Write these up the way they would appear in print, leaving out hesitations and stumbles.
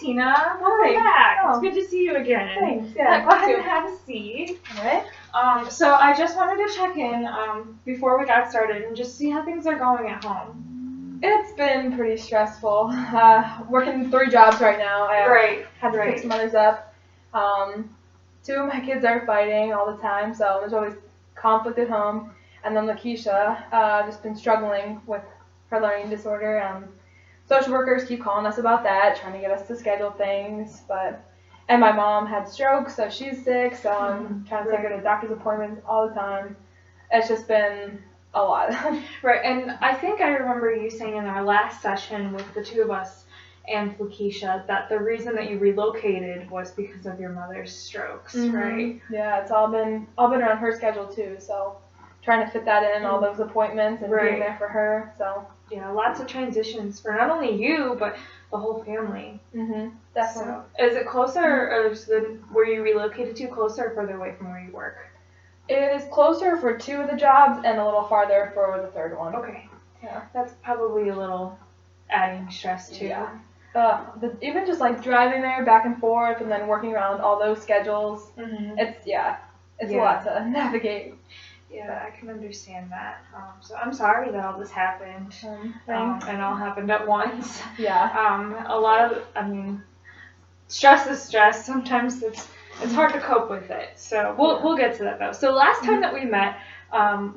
Tina. Welcome back. It's good to see you again. Thanks. Yeah. Go ahead and have a seat. All right. So I just wanted to check in before we got started and just see how things are going at home. It's been pretty stressful. Working 3 jobs right now. I had to pick some others up. 2 of my kids are fighting all the time, so there's always conflict at home. And then Lakeisha, just been struggling with her learning disorder. Social workers keep calling us about that, trying to get us to schedule things. And my mom had stroke, so she's sick, so I'm trying to take her to doctor's appointments all the time. It's just been a lot. Right, and I think I remember you saying in our last session with the 2 of us and Lakeisha that the reason that you relocated was because of your mother's strokes, right? Yeah, it's all been around her schedule too, so trying to fit that in, all those appointments and being there for her, so. Yeah, lots of transitions for not only you, but the whole family. Definitely. So, is it closer, or is where you relocated to closer or further away from where you work? It is closer for 2 of the jobs and a little farther for the 3rd one. Okay. Yeah. That's probably a little adding stress too. Yeah. Even just like driving there back and forth and then working around all those schedules, it's a lot to navigate. Yeah, I can understand that. So I'm sorry that all this happened, and all happened at once. Yeah. A lot of, stress is stress. Sometimes it's hard to cope with it. So we'll get to that though. So last time that we met,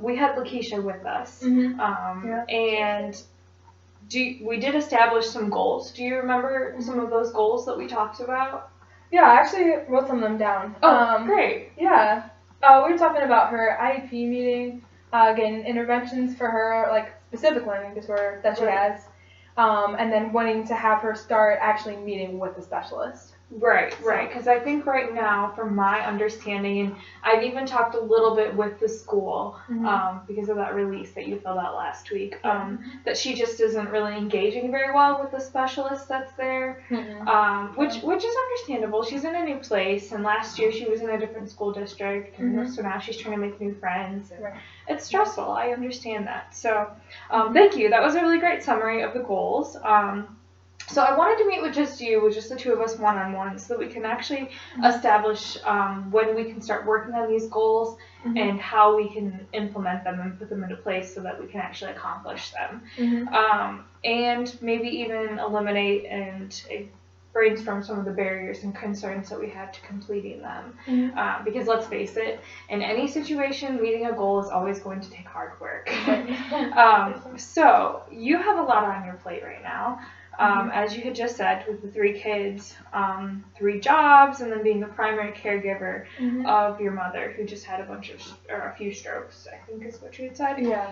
we had Lakeisha with us, and we did establish some goals. Do you remember some of those goals that we talked about? Yeah, I actually wrote some of them down. Oh, great. Yeah. We were talking about her IEP meeting, getting interventions for her, like, specific learning disorder that she has, and then wanting to have her start actually meeting with a specialist. Right, because I think right now, from my understanding, and I've even talked a little bit with the school, because of that release that you filled out last week, that she just isn't really engaging very well with the specialist that's there, which is understandable. She's in a new place, and last year she was in a different school district, and so now she's trying to make new friends, and it's stressful. I understand that. So, thank you. That was a really great summary of the goals. So I wanted to meet with just the 2 of us one-on-one, so that we can actually establish when we can start working on these goals and how we can implement them and put them into place so that we can actually accomplish them. And maybe even eliminate and brainstorm some of the barriers and concerns that we have to completing them. Because let's face it, in any situation, meeting a goal is always going to take hard work. So you have a lot on your plate right now. As you had just said, with the 3 kids, 3 jobs, and then being the primary caregiver of your mother, who just had a few strokes, I think is what you had said. Yeah.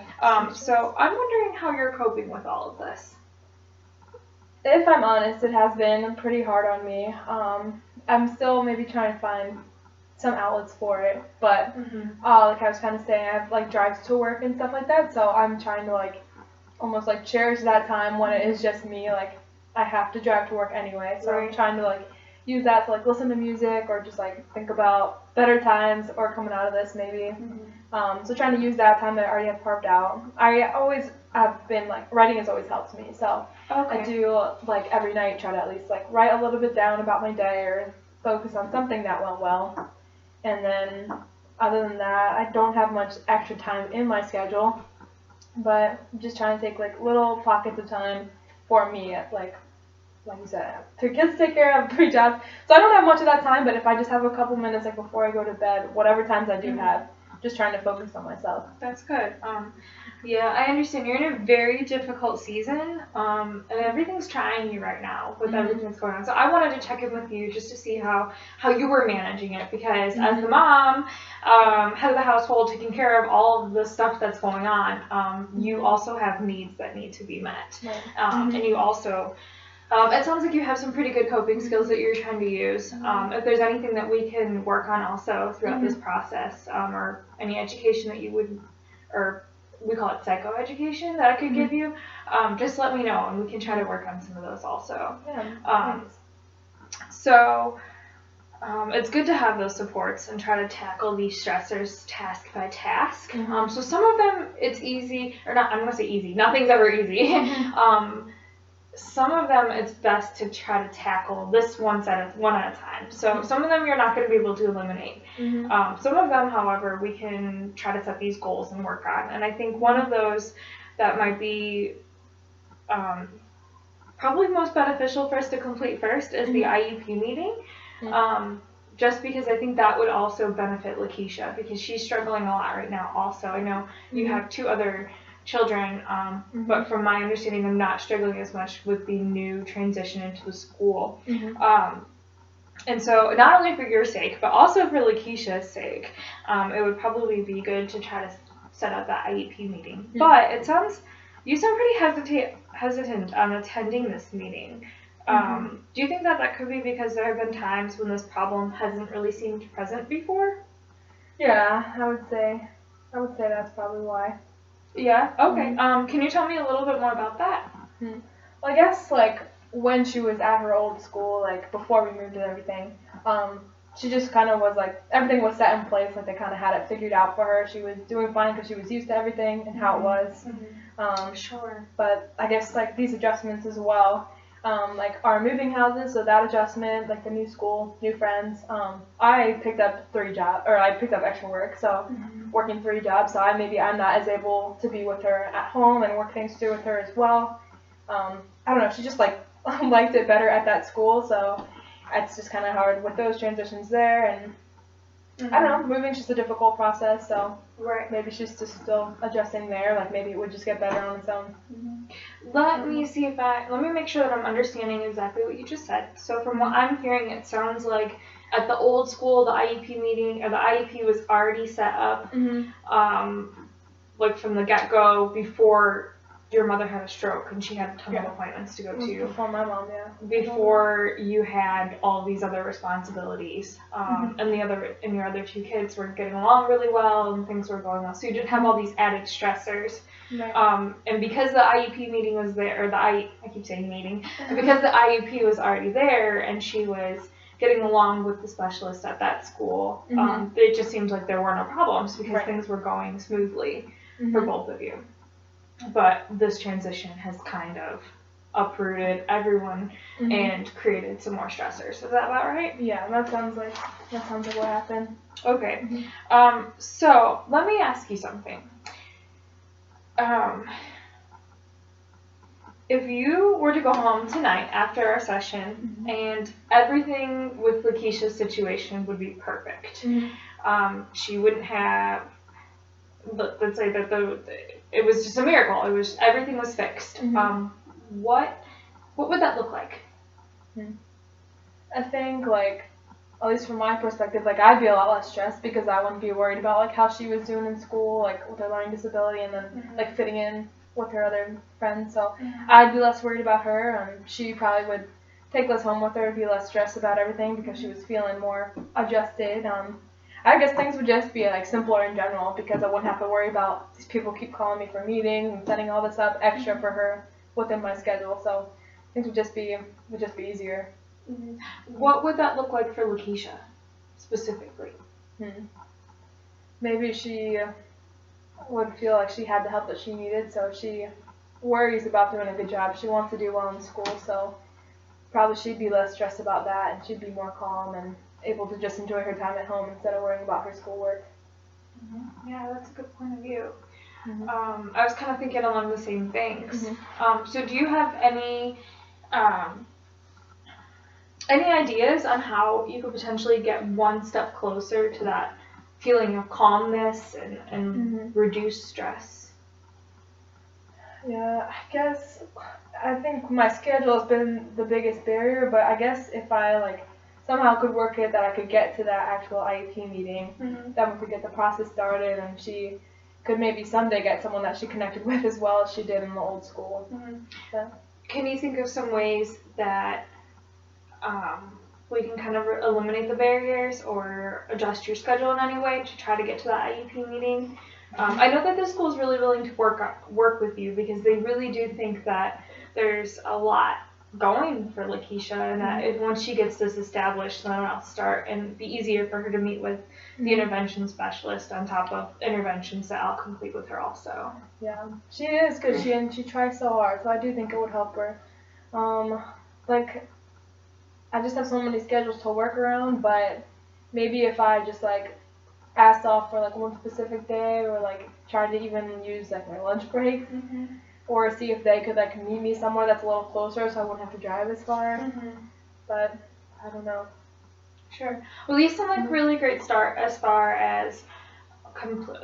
So I'm wondering how you're coping with all of this. If I'm honest, it has been pretty hard on me. I'm still maybe trying to find some outlets for it, but like I was kind of saying, I have like drives to work and stuff like that, so I'm trying to almost cherish that time when it is just me, I have to drive to work anyway, so I'm trying to use that to listen to music or just think about better times or coming out of this maybe. So trying to use that time that I already have carved out. I always have been writing has always helped me, so I do every night try to at least write a little bit down about my day or focus on something that went well. And then other than that, I don't have much extra time in my schedule. But I'm just trying to take little pockets of time for me, like you said, I have 3 kids to take care of, 3 jobs, so I don't have much of that time. But if I just have a couple minutes before I go to bed, whatever times I do have, just trying to focus on myself. That's good. Yeah, I understand. You're in a very difficult season, and everything's trying you right now with everything that's going on. So I wanted to check in with you just to see how you were managing it, because as the mom, head of the household, taking care of all of the stuff that's going on, you also have needs that need to be met. And you also, it sounds like you have some pretty good coping skills that you're trying to use. If there's anything that we can work on also throughout this process, or any education that you would, or we call it psychoeducation, that I could give you, just let me know, and we can try to work on some of those also. So it's good to have those supports and try to tackle these stressors task by task. So some of them, it's easy, or not, I'm going to say easy, nothing's ever easy. some of them it's best to try to tackle this one at a time. So some of them you're not going to be able to eliminate. Some of them, however, we can try to set these goals and work on. And I think one of those that might be probably most beneficial for us to complete first is the IEP meeting. Just because I think that would also benefit Lakeisha because she's struggling a lot right now also. I know you have 2 other children, but from my understanding, I'm not struggling as much with the new transition into the school. And so not only for your sake, but also for Lakeisha's sake, it would probably be good to try to set up that IEP meeting. But you sound pretty hesitant on attending this meeting. Do you think that could be because there have been times when this problem hasn't really seemed present before? Yeah, I would say that's probably why. Yeah. Okay. Can you tell me a little bit more about that? Well, I guess like when she was at her old school, like before we moved and everything, she just kind of was like everything was set in place. Like they kind of had it figured out for her. She was doing fine because she was used to everything and how it was. Sure. But I guess like these adjustments as well. Like our moving houses, so that adjustment, like the new school, new friends. I picked up 3 jobs, or I picked up extra work, so working 3 jobs. So I'm not as able to be with her at home and work things through with her as well. I don't know. She just like liked it better at that school, so it's just kind of hard with those transitions there. And I don't know, moving's just a difficult process, so maybe she's just still adjusting there. Like maybe it would just get better on its own. Let me make sure that I'm understanding exactly what you just said. So from what I'm hearing, it sounds like at the old school, the IEP meeting or the IEP was already set up, like from the get-go before your mother had a stroke and she had a ton of appointments to go to. Before my mom, Before you had all these other responsibilities, and your other 2 kids were getting along really well and things were going well. So you didn't have all these added stressors. Right. And because the IEP meeting was there, I keep saying meeting, because the IEP was already there and she was getting along with the specialist at that school, it just seemed like there were no problems because things were going smoothly for both of you. But this transition has kind of uprooted everyone and created some more stressors. Is that about right? Yeah, that sounds like what happened. Okay. So let me ask you something. If you were to go home tonight after our session and everything with Lakeisha's situation would be perfect, she wouldn't have. Let's say that it was just a miracle. Everything was fixed. What would that look like? I think like, at least from my perspective, like I'd be a lot less stressed because I wouldn't be worried about like how she was doing in school, like with her learning disability, and then like fitting in with her other friends. So I'd be less worried about her. She probably would take us home with her and be less stressed about everything because she was feeling more adjusted. I guess things would just be like simpler in general because I wouldn't have to worry about these people keep calling me for meetings and setting all this up extra for her within my schedule. So things would just be easier. What would that look like for Lakeisha specifically? Maybe she would feel like she had the help that she needed, so she worries about doing a good job. She wants to do well in school, so probably she'd be less stressed about that, and she'd be more calm and able to just enjoy her time at home instead of worrying about her schoolwork. Yeah, that's a good point of view. I was kind of thinking along the same things. So do you have any ideas on how you could potentially get one step closer to that feeling of calmness and reduce stress? Yeah, I think my schedule has been the biggest barrier, but I guess if I like somehow could work it that I could get to that actual IEP meeting, then we could get the process started, and she could maybe someday get someone that she connected with as well as she did in the old school. So. Can you think of some ways that we can kind of eliminate the barriers or adjust your schedule in any way to try to get to that IEP meeting? I know that the school is really willing to work with you because they really do think that there's a lot going for Lakeisha and that once she gets this established, then it'll start and be easier for her to meet with the intervention specialist on top of interventions that I'll complete with her also. Yeah, she is good. She tries so hard, so I do think it would help her. Like I just have so many schedules to work around, but maybe if I just like asked off for like one specific day, or like tried to even use like my lunch breaks, or see if they could like meet me somewhere that's a little closer, so I wouldn't have to drive as far. But I don't know. Sure. Well, these sound like really great start as far as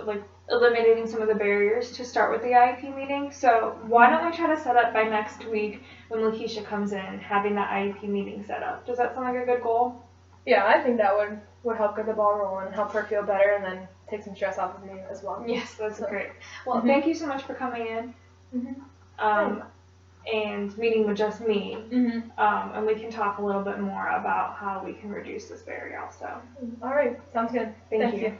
like eliminating some of the barriers to start with the IEP meeting. So why don't we try to set up by next week when Lakeisha comes in, having that IEP meeting set up? Does that sound like a good goal? Yeah, I think that would help get the ball rolling and help her feel better, and then take some stress off of me as well. Yes, that's great. Well, thank you so much for coming in. And meeting with just me, and we can talk a little bit more about how we can reduce this barrier also. All right, sounds good. Thank you.